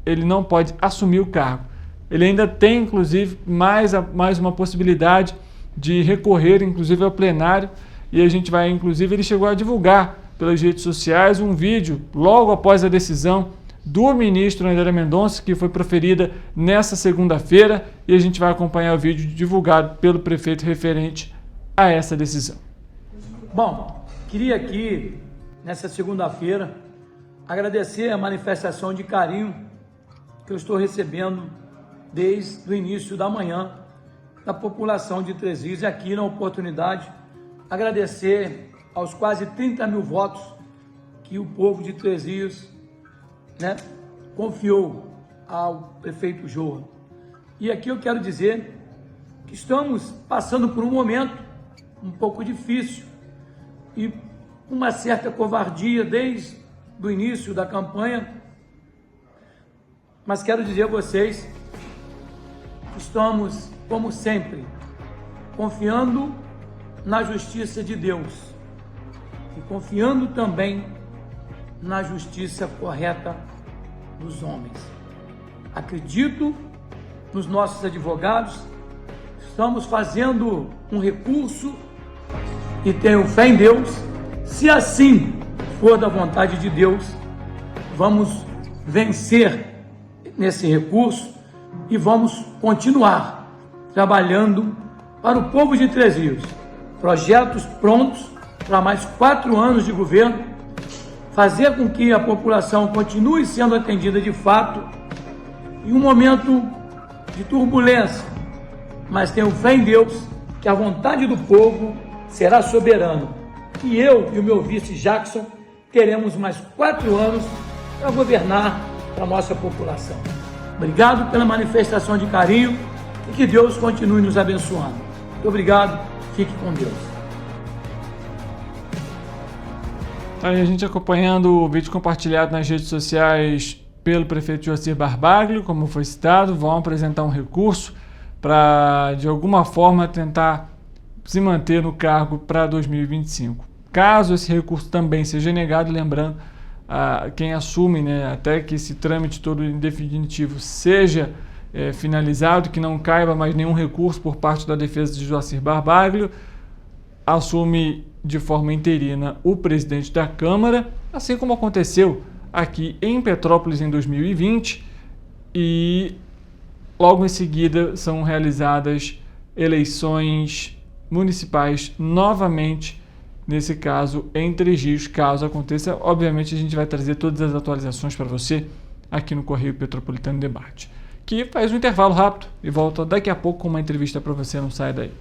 ele não pode assumir o cargo. Ele ainda tem, inclusive, mais uma possibilidade de recorrer, inclusive, ao plenário, e a gente vai, inclusive, ele chegou a divulgar pelas redes sociais um vídeo logo após a decisão do ministro André Mendonça, que foi proferida nessa segunda-feira, e a gente vai acompanhar o vídeo divulgado pelo prefeito referente a essa decisão. Bom, queria aqui, nessa segunda-feira, agradecer a manifestação de carinho que eu estou recebendo desde o início da manhã da população de Três Rios, e aqui na oportunidade agradecer aos quase 30 mil votos que o povo de Três Rios, né, confiou ao prefeito Joa. E aqui eu quero dizer que estamos passando por um momento um pouco difícil e uma certa covardia desde o início da campanha, mas quero dizer a vocês que estamos, como sempre, confiando na justiça de Deus e confiando também na justiça correta dos homens. Acredito nos nossos advogados, estamos fazendo um recurso e tenho fé em Deus. Se assim for da vontade de Deus, vamos vencer nesse recurso e vamos continuar trabalhando para o povo de Três Rios. Projetos prontos para mais 4 anos de governo, fazer com que a população continue sendo atendida de fato em um momento de turbulência, mas tenho fé em Deus que a vontade do povo será soberana. E eu e o meu vice Jackson teremos mais 4 anos para governar para a nossa população. Obrigado pela manifestação de carinho e que Deus continue nos abençoando. Muito obrigado, fique com Deus. Aí a gente acompanhando o vídeo compartilhado nas redes sociais pelo prefeito Joacir Barbaglio, como foi citado, vão apresentar um recurso para, de alguma forma, tentar se manter no cargo para 2025. Caso esse recurso também seja negado, lembrando, quem assume, né, até que esse trâmite todo em definitivo seja finalizado, que não caiba mais nenhum recurso por parte da defesa de Joacir Barbaglio, assume de forma interina o presidente da Câmara, assim como aconteceu aqui em Petrópolis em 2020, e logo em seguida são realizadas eleições municipais novamente, nesse caso em Três Rios. Caso aconteça, obviamente a gente vai trazer todas as atualizações para você aqui no Correio Petropolitano Debate, que faz um intervalo rápido e volta daqui a pouco com uma entrevista para você, não saia daí.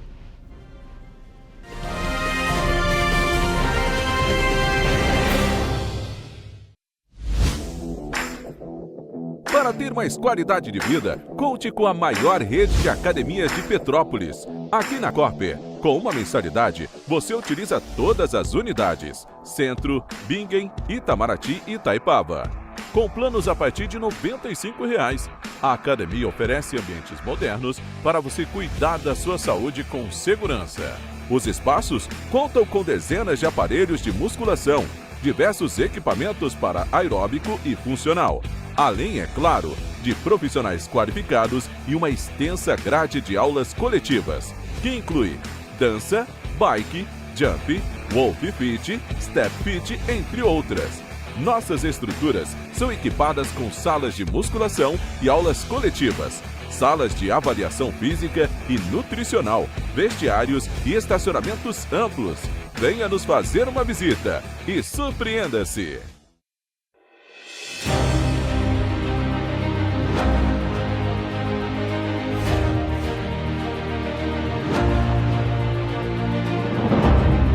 Para ter mais qualidade de vida, conte com a maior rede de academias de Petrópolis. Aqui na Corper, com uma mensalidade, você utiliza todas as unidades: Centro, Bingen, Itamaraty e Itaipava. Com planos a partir de R$ 95,00. A academia oferece ambientes modernos para você cuidar da sua saúde com segurança. Os espaços contam com dezenas de aparelhos de musculação, diversos equipamentos para aeróbico e funcional, além, é claro, de profissionais qualificados e uma extensa grade de aulas coletivas, que inclui dança, bike, jump, wolf fit, step fit, entre outras. Nossas estruturas são equipadas com salas de musculação e aulas coletivas, salas de avaliação física e nutricional, vestiários e estacionamentos amplos. Venha nos fazer uma visita e surpreenda-se!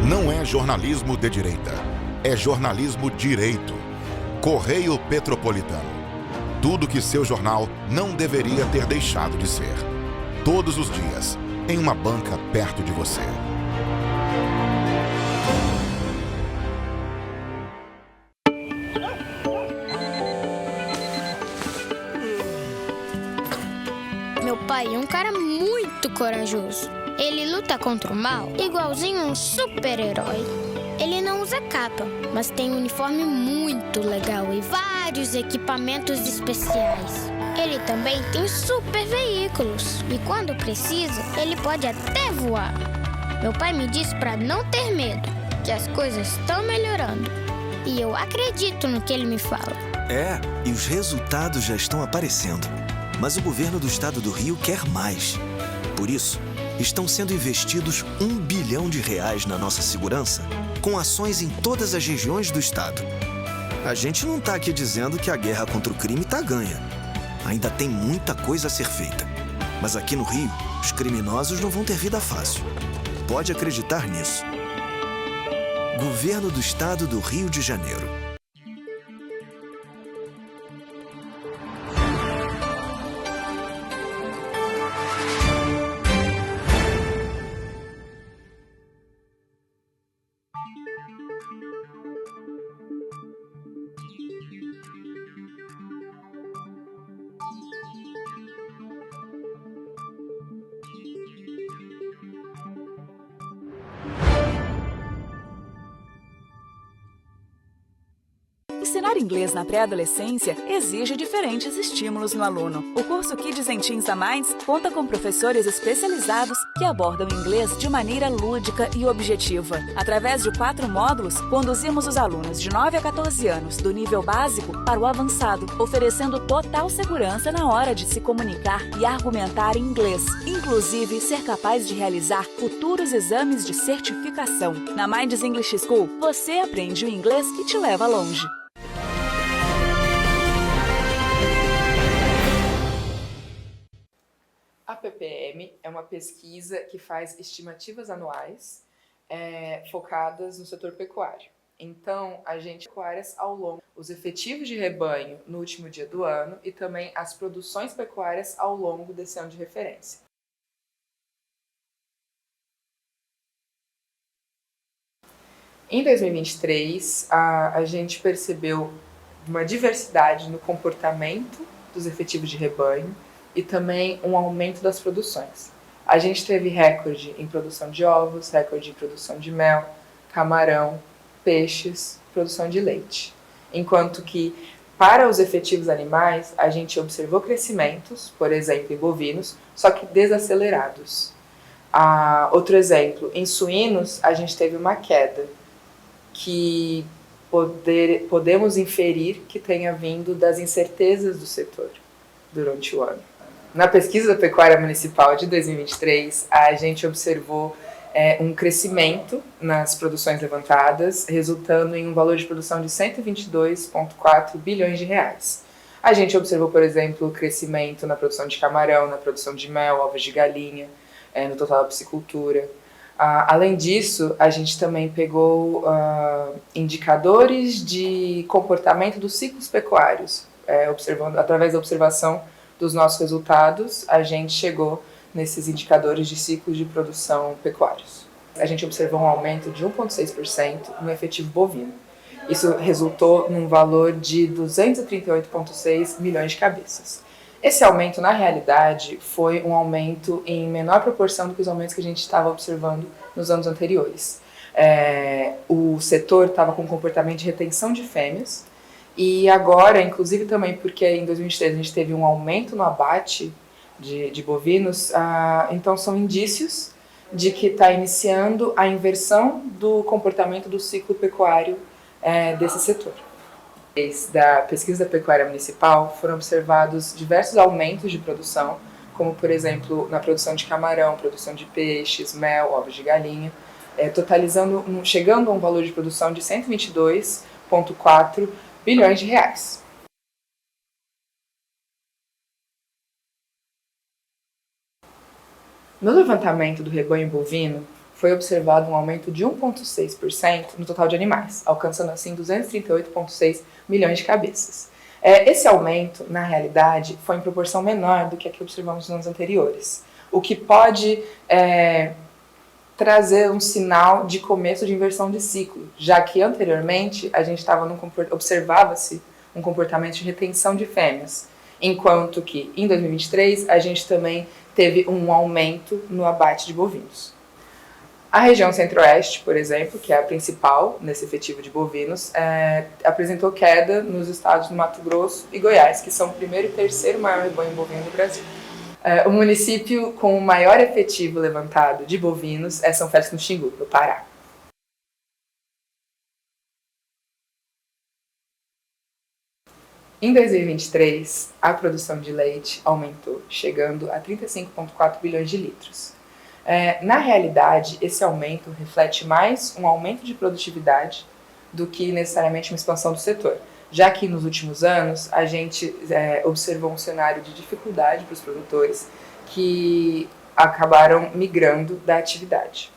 Não é jornalismo de direita, é jornalismo direito. Correio Petropolitano. Tudo que seu jornal não deveria ter deixado de ser. Todos os dias, em uma banca perto de você. Meu pai é um cara muito corajoso. Ele luta contra o mal igualzinho um super-herói. Ele não usa capa, mas tem um uniforme muito legal e vários equipamentos especiais. Ele também tem super veículos e quando precisa, ele pode até voar. Meu pai me disse para não ter medo, que as coisas estão melhorando. E eu acredito no que ele me fala. E os resultados já estão aparecendo. Mas o governo do estado do Rio quer mais. Por isso, estão sendo investidos R$ 1 bilhão na nossa segurança, com ações em todas as regiões do estado. A gente não está aqui dizendo que a guerra contra o crime está ganha. Ainda tem muita coisa a ser feita. Mas aqui no Rio, os criminosos não vão ter vida fácil. Pode acreditar nisso. Governo do Estado do Rio de Janeiro. Ensinar inglês na pré-adolescência exige diferentes estímulos no aluno. O curso Kids and Teens a Mais conta com professores especializados que abordam o inglês de maneira lúdica e objetiva. Através de 4 módulos, conduzimos os alunos de 9 a 14 anos, do nível básico para o avançado, oferecendo total segurança na hora de se comunicar e argumentar em inglês, inclusive ser capaz de realizar futuros exames de certificação. Na Minds English School, você aprende o inglês que te leva longe. A PPM é uma pesquisa que faz estimativas anuais focadas no setor pecuário. Então, a gente pecuárias ao longo os efetivos de rebanho no último dia do ano e também as produções pecuárias ao longo desse ano de referência. Em 2023, a gente percebeu uma diversidade no comportamento dos efetivos de rebanho e também um aumento das produções. A gente teve recorde em produção de ovos, recorde em produção de mel, camarão, peixes, produção de leite. Enquanto que, para os efetivos animais, a gente observou crescimentos, por exemplo, em bovinos, só que desacelerados. Outro exemplo, em suínos, a gente teve uma queda, que podemos inferir que tenha vindo das incertezas do setor durante o ano. Na pesquisa da pecuária municipal de 2023, a gente observou um crescimento nas produções levantadas, resultando em um valor de produção de 122,4 bilhões de reais. A gente observou, por exemplo, o crescimento na produção de camarão, na produção de mel, ovos de galinha, no total da piscicultura. Além disso, a gente também pegou indicadores de comportamento dos ciclos pecuários. Através da observação dos nossos resultados, a gente chegou nesses indicadores de ciclos de produção pecuários. A gente observou um aumento de 1,6% no efetivo bovino. Isso resultou num valor de 238,6 milhões de cabeças. Esse aumento, na realidade, foi um aumento em menor proporção do que os aumentos que a gente estava observando nos anos anteriores. O setor estava com um comportamento de retenção de fêmeas, e agora, inclusive também porque em 2023 a gente teve um aumento no abate de bovinos, então são indícios de que está iniciando a inversão do comportamento do ciclo pecuário desse setor. Da pesquisa da pecuária municipal, foram observados diversos aumentos de produção, como, por exemplo, na produção de camarão, produção de peixes, mel, ovos de galinha, chegando a um valor de produção de 122,4 bilhões de reais. No levantamento do rebanho bovino, foi observado um aumento de 1,6% no total de animais, alcançando assim 238,6 milhões de cabeças. Esse aumento, na realidade, foi em proporção menor do que a que observamos nos anos anteriores, o que pode trazer um sinal de começo de inversão de ciclo, já que anteriormente a gente observava-se um comportamento de retenção de fêmeas, enquanto que em 2023 a gente também teve um aumento no abate de bovinos. A região centro-oeste, por exemplo, que é a principal nesse efetivo de bovinos, apresentou queda nos estados do Mato Grosso e Goiás, que são o primeiro e terceiro maior rebanho bovino do Brasil. O município com o maior efetivo levantado de bovinos é São Félix no Xingu, no Pará. Em 2023, a produção de leite aumentou, chegando a 35,4 bilhões de litros. Na realidade, esse aumento reflete mais um aumento de produtividade do que necessariamente uma expansão do setor, já que nos últimos anos a gente observou um cenário de dificuldade para os produtores que acabaram migrando da atividade.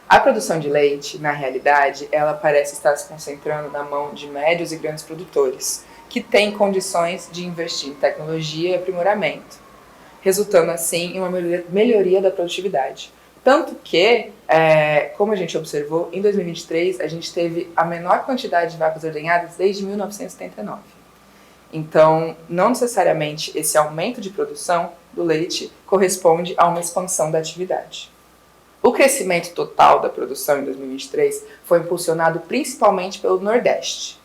A produção de leite, na realidade, ela parece estar se concentrando na mão de médios e grandes produtores, que têm condições de investir em tecnologia e aprimoramento, resultando assim em uma melhoria da produtividade. Tanto que, como a gente observou, em 2023 a gente teve a menor quantidade de vacas ordenhadas desde 1979. Então, não necessariamente esse aumento de produção do leite corresponde a uma expansão da atividade. O crescimento total da produção em 2023 foi impulsionado principalmente pelo Nordeste,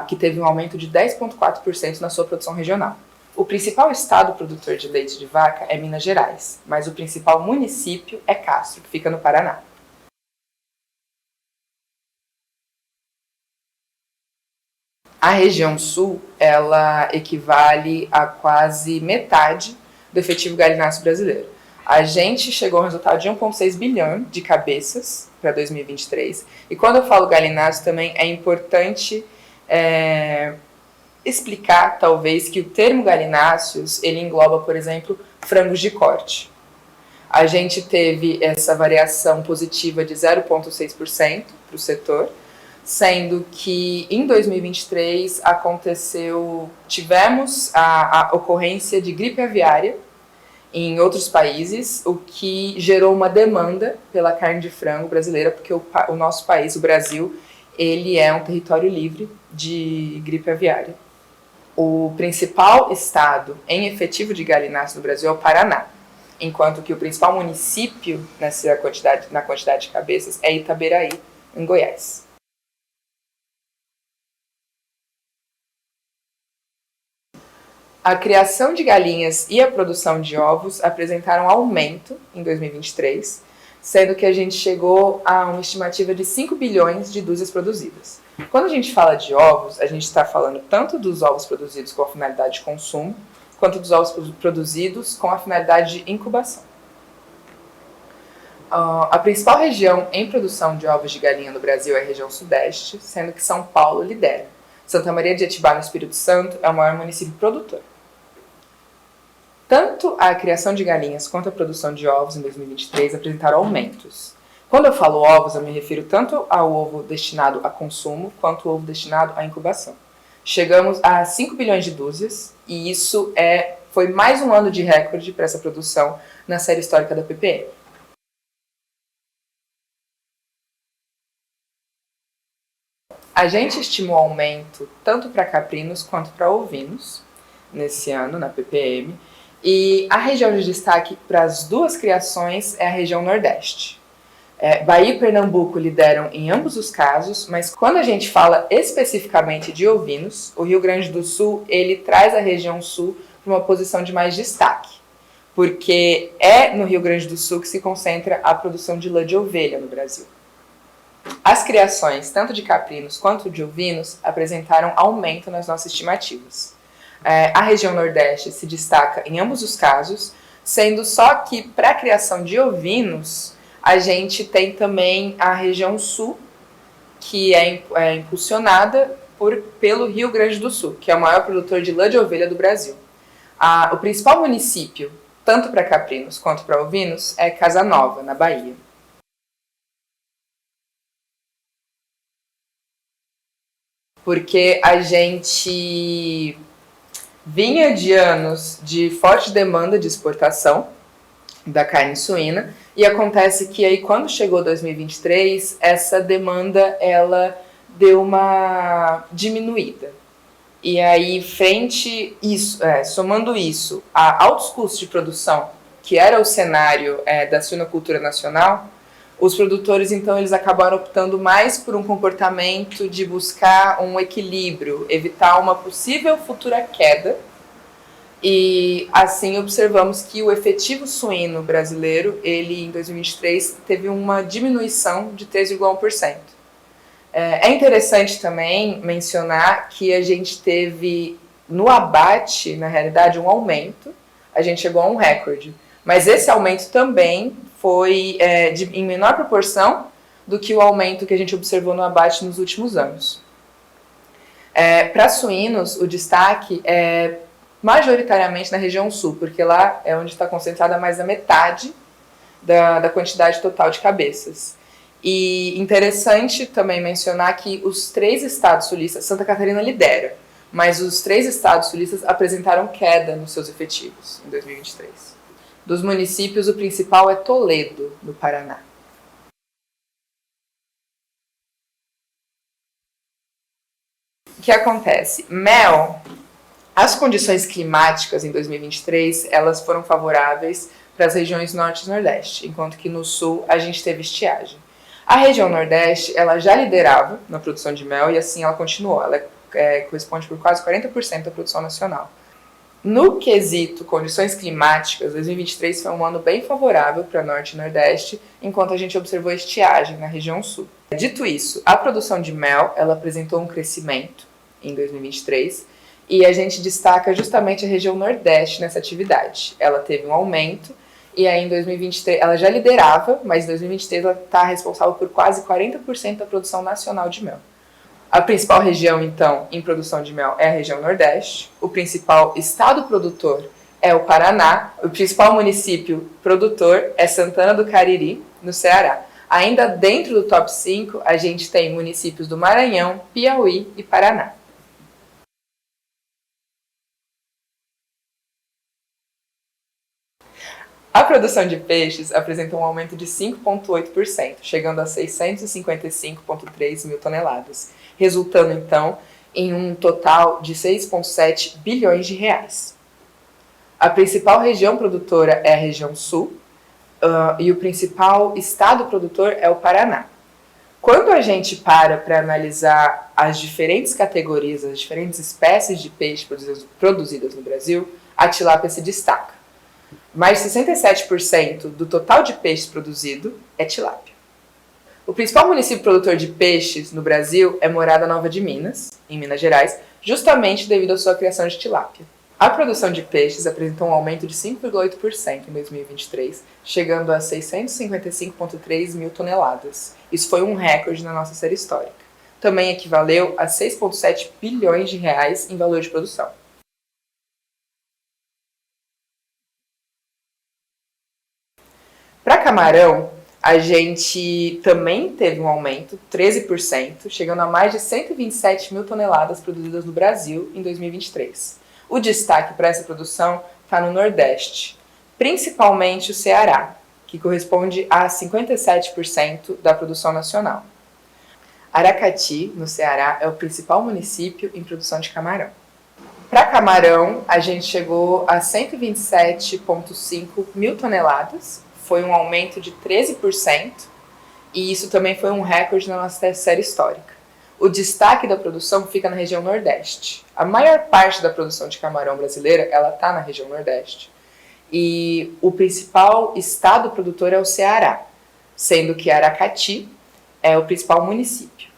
que teve um aumento de 10,4% na sua produção regional. O principal estado produtor de leite de vaca é Minas Gerais, mas o principal município é Castro, que fica no Paraná. A região sul, ela equivale a quase metade do efetivo galináceo brasileiro. A gente chegou a um resultado de 1,6 bilhão de cabeças para 2023. E quando eu falo galináceo também é importante explicar, talvez, que o termo galináceos, ele engloba, por exemplo, frangos de corte. A gente teve essa variação positiva de 0,6% para o setor, sendo que em 2023 tivemos a ocorrência de gripe aviária em outros países, o que gerou uma demanda pela carne de frango brasileira, porque o nosso país, o Brasil, ele é um território livre de gripe aviária. O principal estado em efetivo de galináceo no Brasil é o Paraná, enquanto que o principal município na quantidade de cabeças é Itaberaí, em Goiás. A criação de galinhas e a produção de ovos apresentaram aumento em 2023, sendo que a gente chegou a uma estimativa de 5 bilhões de dúzias produzidas. Quando a gente fala de ovos, a gente está falando tanto dos ovos produzidos com a finalidade de consumo, quanto dos ovos produzidos com a finalidade de incubação. A principal região em produção de ovos de galinha no Brasil é a região sudeste, sendo que São Paulo lidera. Santa Maria de Etibá, no Espírito Santo, é o maior município produtor. Tanto a criação de galinhas quanto a produção de ovos em 2023 apresentaram aumentos. Quando eu falo ovos, eu me refiro tanto ao ovo destinado a consumo quanto ao ovo destinado à incubação. Chegamos a 5 bilhões de dúzias e isso foi mais um ano de recorde para essa produção na série histórica da PPM. A gente estimou aumento tanto para caprinos quanto para ovinos nesse ano na PPM. E a região de destaque para as duas criações é a região Nordeste. Bahia e Pernambuco lideram em ambos os casos, mas quando a gente fala especificamente de ovinos, o Rio Grande do Sul ele traz a região Sul para uma posição de mais destaque, porque é no Rio Grande do Sul que se concentra a produção de lã de ovelha no Brasil. As criações, tanto de caprinos quanto de ovinos, apresentaram aumento nas nossas estimativas. A região Nordeste se destaca em ambos os casos, sendo só que para a criação de ovinos, a gente tem também a região Sul, que é impulsionada pelo Rio Grande do Sul, que é o maior produtor de lã de ovelha do Brasil. O principal município, tanto para caprinos quanto para ovinos, é Casa Nova, na Bahia. Porque a gente vinha de anos de forte demanda de exportação da carne suína e acontece que aí quando chegou 2023, essa demanda ela deu uma diminuída. E aí, somando isso a altos custos de produção, que era o cenário da suinocultura nacional, os produtores, então, eles acabaram optando mais por um comportamento de buscar um equilíbrio, evitar uma possível futura queda. E, assim, observamos que o efetivo suíno brasileiro, ele, em 2023, teve uma diminuição de 3,1%. É interessante também mencionar que a gente teve, no abate, na realidade, um aumento. A gente chegou a um recorde. Mas esse aumento também foi em menor proporção do que o aumento que a gente observou no abate nos últimos anos. Para suínos, o destaque é majoritariamente na região sul, porque lá é onde está concentrada mais da metade da quantidade total de cabeças. E interessante também mencionar que os 3 estados sulistas, Santa Catarina lidera, mas os 3 estados sulistas apresentaram queda nos seus efetivos em 2023. Dos municípios, o principal é Toledo, no Paraná. O que acontece? Mel, as condições climáticas em 2023, elas foram favoráveis para as regiões norte e nordeste, enquanto que no sul a gente teve estiagem. A região nordeste, ela já liderava na produção de mel e assim ela continuou. Ela corresponde por quase 40% da produção nacional. No quesito condições climáticas, 2023 foi um ano bem favorável para Norte e Nordeste, enquanto a gente observou estiagem na região Sul. Dito isso, a produção de mel ela apresentou um crescimento em 2023 e a gente destaca justamente a região Nordeste nessa atividade. Ela teve um aumento e aí em 2023 ela já liderava, mas em 2023 ela está responsável por quase 40% da produção nacional de mel. A principal região, então, em produção de mel é a região Nordeste. O principal estado produtor é o Paraná. O principal município produtor é Santana do Cariri, no Ceará. Ainda dentro do top 5, a gente tem municípios do Maranhão, Piauí e Paraná. A produção de peixes apresentou um aumento de 5,8%, chegando a 655,3 mil toneladas, resultando então em um total de 6,7 bilhões de reais. A principal região produtora é a região Sul e o principal estado produtor é o Paraná. Quando a gente para analisar as diferentes categorias, as diferentes espécies de peixe produzidas no Brasil, a tilápia se destaca. Mais de 67% do total de peixes produzido é tilápia. O principal município produtor de peixes no Brasil é Morada Nova de Minas, em Minas Gerais, justamente devido à sua criação de tilápia. A produção de peixes apresentou um aumento de 5,8% em 2023, chegando a 655,3 mil toneladas. Isso foi um recorde na nossa série histórica. Também equivaleu a 6,7 bilhões de reais em valor de produção. Para camarão, a gente também teve um aumento, 13%, chegando a mais de 127 mil toneladas produzidas no Brasil em 2023. O destaque para essa produção está no Nordeste, principalmente o Ceará, que corresponde a 57% da produção nacional. Aracati, no Ceará, é o principal município em produção de camarão. Para camarão, a gente chegou a 127,5 mil toneladas, foi um aumento de 13%, e isso também foi um recorde na nossa série histórica. O destaque da produção fica na região Nordeste. A maior parte da produção de camarão brasileira está na região Nordeste. E o principal estado produtor é o Ceará, sendo que Aracati é o principal município.